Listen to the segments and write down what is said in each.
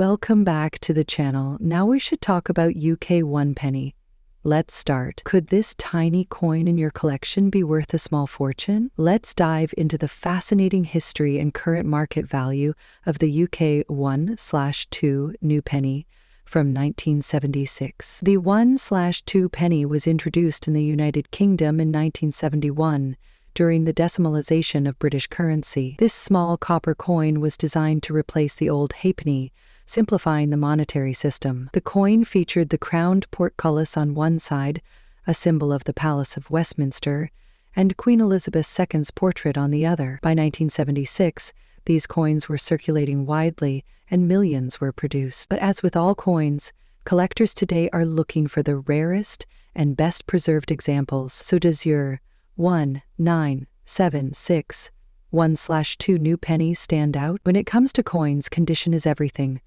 Welcome back to the channel. Now we should talk about UK 1 penny. Let's start. Could this tiny coin in your collection be worth a small fortune? Let's dive into the fascinating history and current market value of the UK 1/2 new penny from 1976. The 1/2 penny was introduced in the United Kingdom in 1971 during the decimalisation of British currency. This small copper coin was designed to replace the old halfpenny, simplifying the monetary system. The coin featured the crowned portcullis on one side, a symbol of the Palace of Westminster, and Queen Elizabeth II's portrait on the other. By 1976, these coins were circulating widely and millions were produced. But as with all coins, collectors today are looking for the rarest and best preserved examples. So does your 1976 1/2 new penny stand out? When it comes to coins, condition is everything.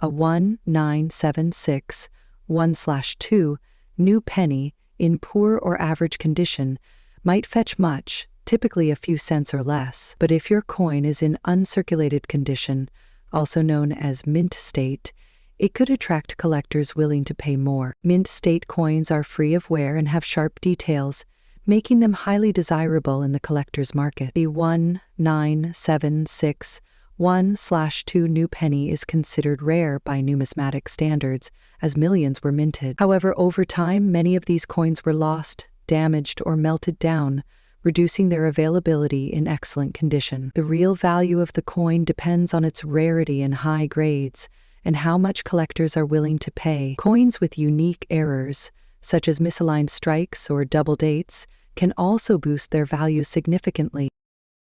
A 1976 1/2 new penny in poor or average condition might fetch much, typically a few cents or less. But if your coin is in uncirculated condition, also known as mint state, it could attract collectors willing to pay more. Mint state coins are free of wear and have sharp details, making them highly desirable in the collector's market. The 1976 1/2 new penny is considered rare by numismatic standards, as millions were minted. However, over time, many of these coins were lost, damaged, or melted down, reducing their availability in excellent condition. The real value of the coin depends on its rarity and high grades, and how much collectors are willing to pay. Coins with unique errors, such as misaligned strikes or double dates, can also boost their value significantly.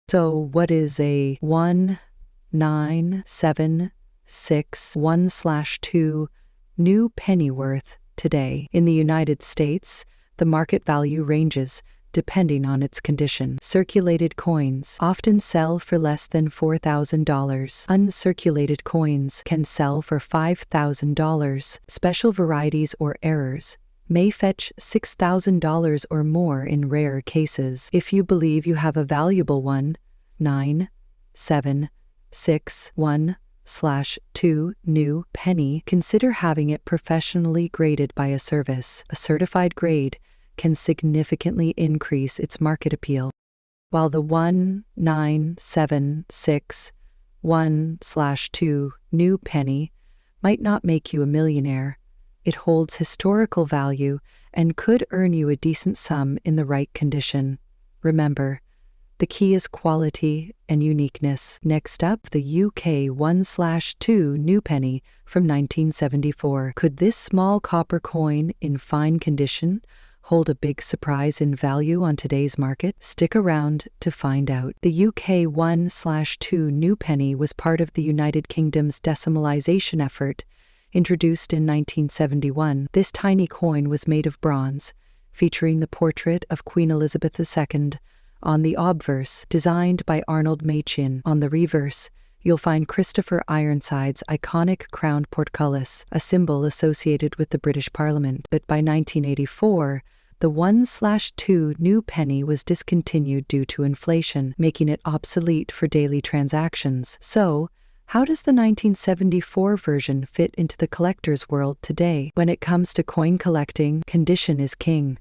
So, what is a 1976 1/2 new penny worth today? In the United States, the market value ranges depending on its condition. Circulated coins often sell for less than $4,000. Uncirculated coins can sell for $5,000. Special varieties or errors may fetch $6,000 or more in rare cases. If you believe you have a valuable 1976 1/2 new penny, consider having it professionally graded by a service. A certified grade can significantly increase its market appeal. While the 1976 1/2 new penny might not make you a millionaire, it holds historical value and could earn you a decent sum in the right condition. Remember, the key is quality and uniqueness. Next up, the UK 1/2 new penny from 1974. Could this small copper coin in fine condition hold a big surprise in value on today's market? Stick around to find out. The UK 1/2 new penny was part of the United Kingdom's decimalisation effort, introduced in 1971. This tiny coin was made of bronze, featuring the portrait of Queen Elizabeth II on the obverse, designed by Arnold Machin. On the reverse, you'll find Christopher Ironside's iconic crowned portcullis, a symbol associated with the British Parliament. But by 1984, the 1/2 new penny was discontinued due to inflation, making it obsolete for daily transactions. So, how does the 1974 version fit into the collector's world today? When it comes to coin collecting, condition is king.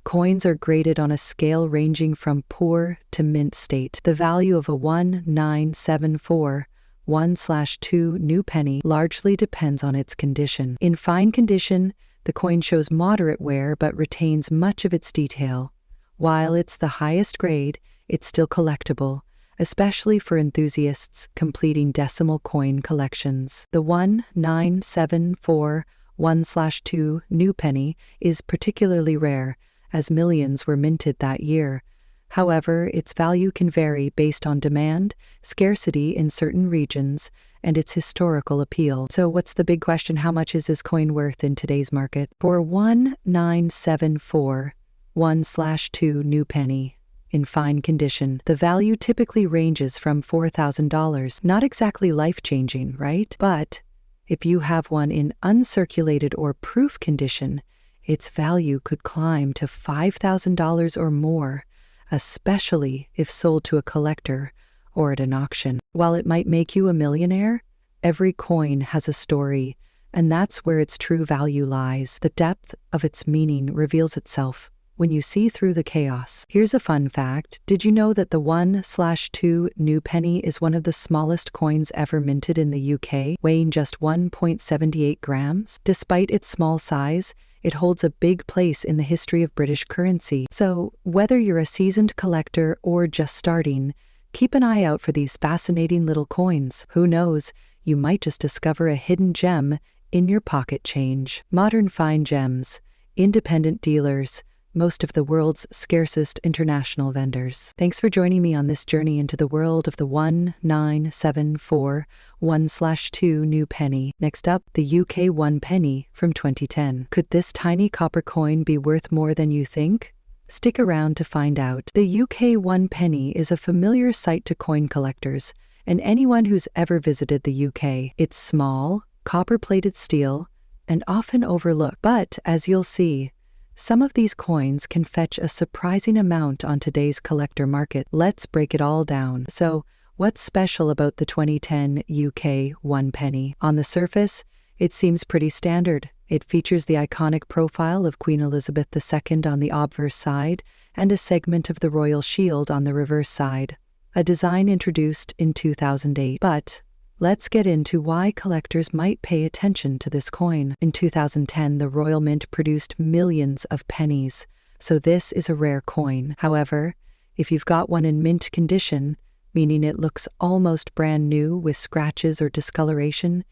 Coins are graded on a scale ranging from poor to mint state. The value of a 1974 1/2 new penny largely depends on its condition. In fine condition, the coin shows moderate wear but retains much of its detail. While it's the highest grade, it's still collectible, especially for enthusiasts completing decimal coin collections. The 1974 1/2 new penny is particularly rare, as millions were minted that year. However, its value can vary based on demand, scarcity in certain regions, and its historical appeal. So what's the big question? How much is this coin worth in today's market? For 1974 1/2 new penny in fine condition, the value typically ranges from $4,000. Not exactly life-changing, right? But if you have one in uncirculated or proof condition, its value could climb to $5,000 or more, especially if sold to a collector or at an auction. While it might make you a millionaire, Every coin has a story, and that's where its true value lies. The depth of its meaning reveals itself when you see through the chaos. Here's a fun fact. Did you know that the 1/2 new penny is one of the smallest coins ever minted in the UK, weighing just 1.78 grams? Despite its small size, it holds a big place in the history of British currency. So, whether you're a seasoned collector or just starting, keep an eye out for these fascinating little coins. Who knows, you might just discover a hidden gem in your pocket change. Modern fine gems, independent dealers, most of the world's scarcest international vendors. Thanks for joining me on this journey into the world of the 1974 1/2 new penny. Next up, the UK 1 penny from 2010. Could this tiny copper coin be worth more than you think? Stick around to find out. The UK 1 penny is a familiar sight to coin collectors and anyone who's ever visited the UK. It's small, copper-plated steel, and often overlooked. But, as you'll see, some of these coins can fetch a surprising amount on today's collector market. Let's break it all down. So, what's special about the 2010 UK 1 penny? On the surface, it seems pretty standard. It features the iconic profile of Queen Elizabeth II on the obverse side and a segment of the royal shield on the reverse side, a design introduced in 2008. But let's get into why collectors might pay attention to this coin. In 2010, the Royal Mint produced millions of pennies, so this is a rare coin. However, if you've got one in mint condition, meaning it looks almost brand new with scratches or discoloration,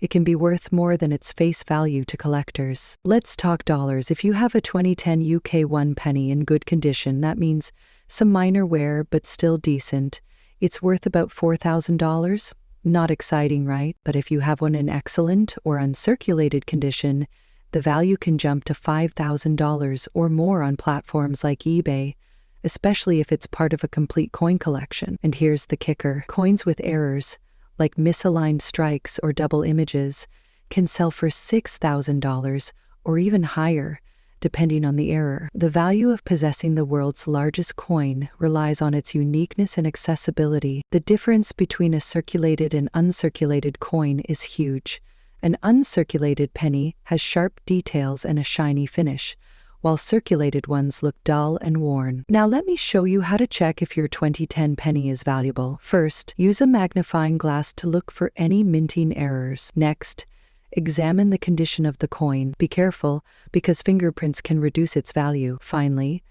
it can be worth more than its face value to collectors. Let's talk dollars. If you have a 2010 UK 1 penny in good condition, that means some minor wear but still decent, it's worth about $4,000. Not exciting, right? But if you have one in excellent or uncirculated condition, the value can jump to $5,000 or more on platforms like eBay, especially if it's part of a complete coin collection. And here's the kicker. Coins with errors, like misaligned strikes or double images, can sell for $6,000 or even higher, depending on the error. The value of possessing the world's largest coin relies on its uniqueness and accessibility. The difference between a circulated and uncirculated coin is huge. An uncirculated penny has sharp details and a shiny finish, while circulated ones look dull and worn. Now let me show you how to check if your 2010 penny is valuable. First, use a magnifying glass to look for any minting errors. Next, examine the condition of the coin. Be careful, because fingerprints can reduce its value. Finally,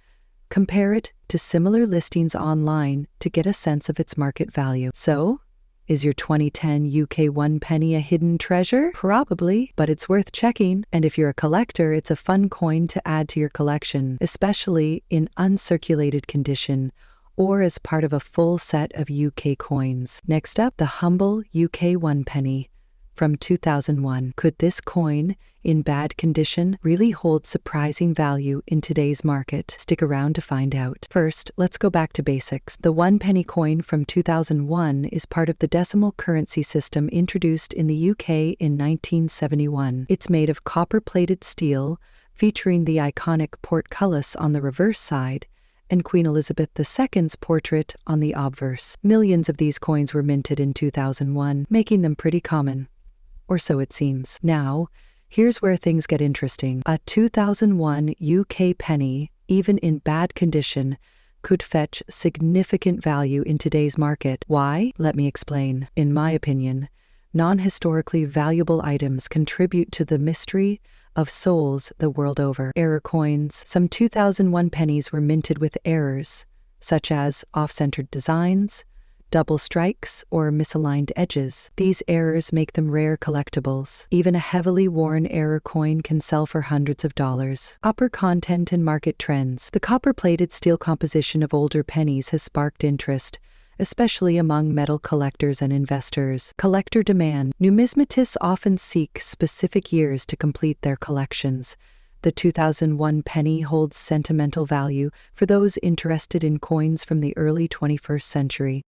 compare it to similar listings online to get a sense of its market value. So, is your 2010 UK 1 penny a hidden treasure? Probably, but it's worth checking. And if you're a collector, it's a fun coin to add to your collection, especially in uncirculated condition or as part of a full set of UK coins. Next up, the humble UK 1 penny from 2001. Could this coin, in bad condition, really hold surprising value in today's market? Stick around to find out. First, let's go back to basics. The 1 penny coin from 2001 is part of the decimal currency system introduced in the UK in 1971. It's made of copper-plated steel, featuring the iconic portcullis on the reverse side and Queen Elizabeth II's portrait on the obverse. Millions of these coins were minted in 2001, making them pretty common. Or so it seems. Now, here's where things get interesting. A 2001 UK penny, even in bad condition, could fetch significant value in today's market. Why? Let me explain. In my opinion, non-historically valuable items contribute to the mystery of souls the world over. Error coins. Some 2001 pennies were minted with errors, such as off-centered designs, double strikes, or misaligned edges. These errors make them rare collectibles. Even a heavily worn error coin can sell for hundreds of dollars. Copper content and market trends. The copper-plated steel composition of older pennies has sparked interest, especially among metal collectors and investors. Collector demand. Numismatists often seek specific years to complete their collections. The 2001 penny holds sentimental value for those interested in coins from the early 21st century.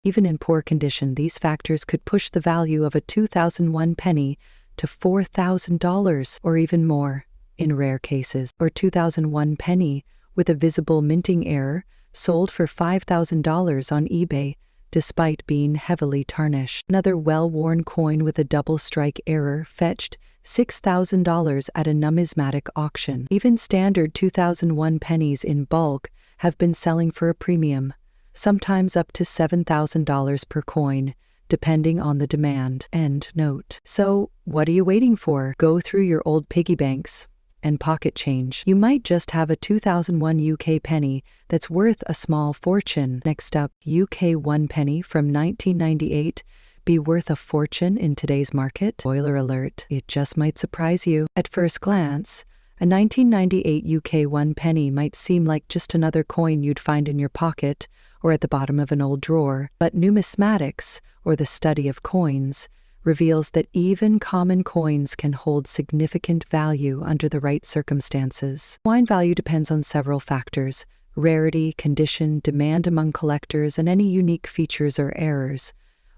Even in poor condition, these factors could push the value of a 2001 penny to $4,000 or even more in rare cases. Or 2001 penny with a visible minting error sold for $5,000 on eBay despite being heavily tarnished. Another well-worn coin with a double strike error fetched $6,000 at a numismatic auction. Even standard 2001 pennies in bulk have been selling for a premium, sometimes up to $7,000 per coin, depending on the demand. End note. So, what are you waiting for? Go through your old piggy banks and pocket change. You might just have a 2001 UK penny that's worth a small fortune. Next up, UK 1 penny from 1998 be worth a fortune in today's market? Spoiler alert, it just might surprise you. At first glance, a 1998 UK 1 penny might seem like just another coin you'd find in your pocket or at the bottom of an old drawer, but numismatics, or the study of coins, reveals that even common coins can hold significant value under the right circumstances. Coin value depends on several factors: rarity, condition, demand among collectors, and any unique features or errors.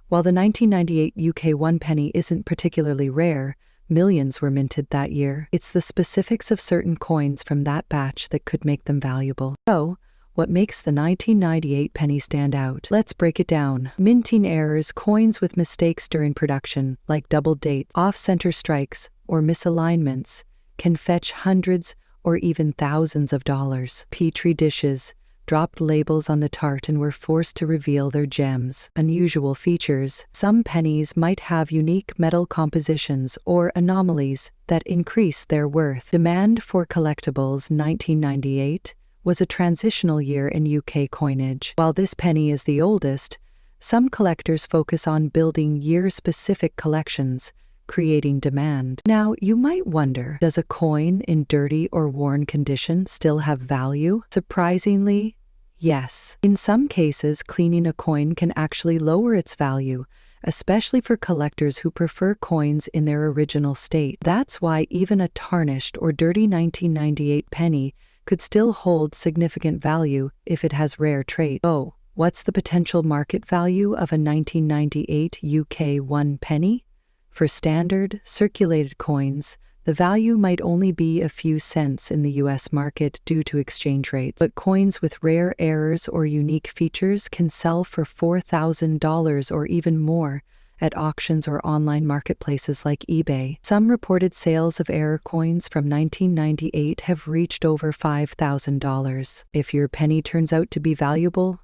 While the 1998 UK 1 penny isn't particularly rare, millions were minted that year. It's the specifics of certain coins from that batch that could make them valuable. So, what makes the 1998 penny stand out? Let's break it down. Minting errors, coins with mistakes during production, like double dates, off-center strikes, or misalignments, can fetch hundreds or even thousands of dollars. Petri dishes dropped labels on the tart and were forced to reveal their gems. Unusual features. Some pennies might have unique metal compositions or anomalies that increase their worth. Demand for collectibles. 1998 was a transitional year in UK coinage. While this penny is the oldest, some collectors focus on building year-specific collections, creating demand. Now, you might wonder, does a coin in dirty or worn condition still have value? Surprisingly, yes. In some cases, cleaning a coin can actually lower its value, especially for collectors who prefer coins in their original state. That's why even a tarnished or dirty 1998 penny could still hold significant value if it has rare traits. Oh, what's the potential market value of a 1998 UK 1 penny? For standard, circulated coins, the value might only be a few cents in the US market due to exchange rates, but coins with rare errors or unique features can sell for $4,000 or even more at auctions or online marketplaces like eBay. Some reported sales of error coins from 1998 have reached over $5,000. If your penny turns out to be valuable,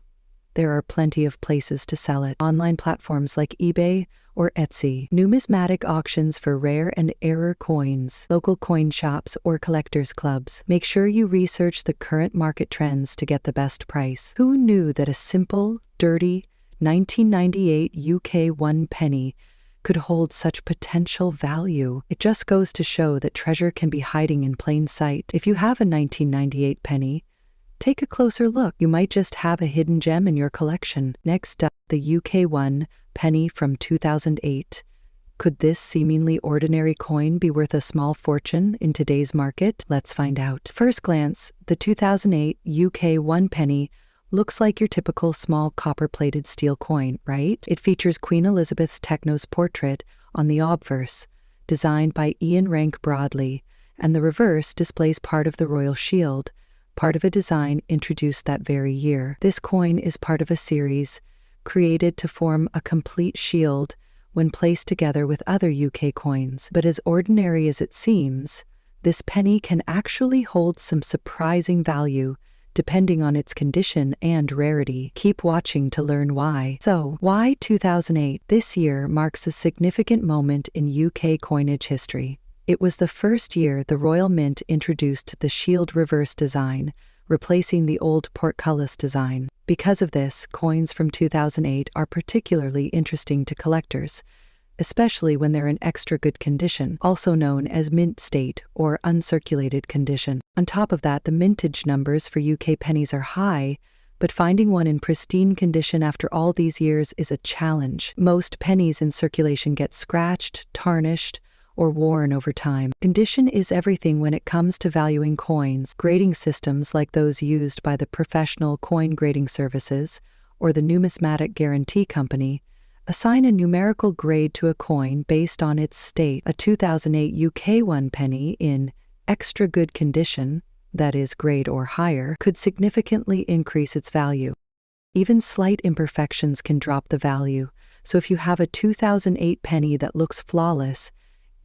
there are plenty of places to sell it. Online platforms like eBay or Etsy. Numismatic auctions for rare and error coins. Local coin shops or collectors clubs. Make sure you research the current market trends to get the best price. Who knew that a simple, dirty 1998 UK 1 penny could hold such potential value? It just goes to show that treasure can be hiding in plain sight. If you have a 1998 penny, take a closer look. You might just have a hidden gem in your collection. Next up, the UK 1 penny from 2008. Could this seemingly ordinary coin be worth a small fortune in today's market? Let's find out. First glance, the 2008 UK 1 penny looks like your typical small copper-plated steel coin, right? It features Queen Elizabeth's Techno's portrait on the obverse, designed by Ian Rank Broadley, and the reverse displays part of the royal shield, part of a design introduced that very year. This coin is part of a series created to form a complete shield when placed together with other UK coins. But as ordinary as it seems, this penny can actually hold some surprising value depending on its condition and rarity. Keep watching to learn why. So, why 2008? This year marks a significant moment in UK coinage history. It was the first year the Royal Mint introduced the shield reverse design, replacing the old portcullis design. Because of this, coins from 2008 are particularly interesting to collectors, especially when they're in extra good condition, also known as mint state or uncirculated condition. On top of that, the mintage numbers for UK pennies are high, but finding one in pristine condition after all these years is a challenge. Most pennies in circulation get scratched, tarnished, or worn over time. Condition is everything when it comes to valuing coins. Grading systems like those used by the professional coin grading services or the numismatic guarantee company assign a numerical grade to a coin based on its state. A 2008 UK 1 penny in extra good condition, that is grade or higher, could significantly increase its value. Even slight imperfections can drop the value, so if you have a 2008 penny that looks flawless,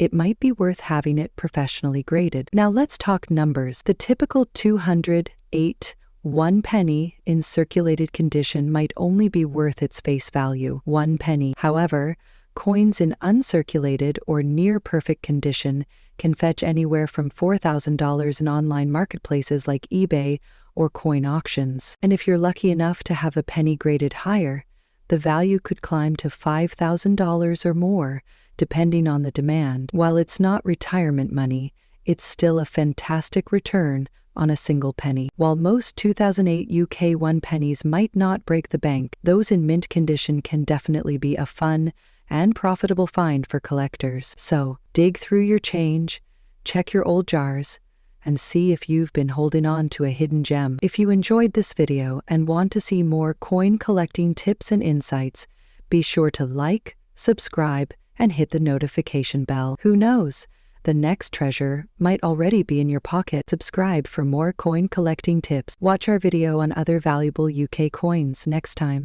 it might be worth having it professionally graded. Now let's talk numbers. The typical 208 1 penny in circulated condition might only be worth its face value, 1 penny. However, coins in uncirculated or near perfect condition can fetch anywhere from $4,000 in online marketplaces like eBay or coin auctions. And if you're lucky enough to have a penny graded higher, the value could climb to $5,000 or more, depending on the demand. While it's not retirement money, it's still a fantastic return on a single penny. While most 2008 UK 1 pennies might not break the bank, those in mint condition can definitely be a fun and profitable find for collectors. So, dig through your change, check your old jars, and see if you've been holding on to a hidden gem. If you enjoyed this video and want to see more coin collecting tips and insights, be sure to like, subscribe, and hit the notification bell. Who knows? The next treasure might already be in your pocket. Subscribe for more coin collecting tips. Watch our video on other valuable UK coins next time.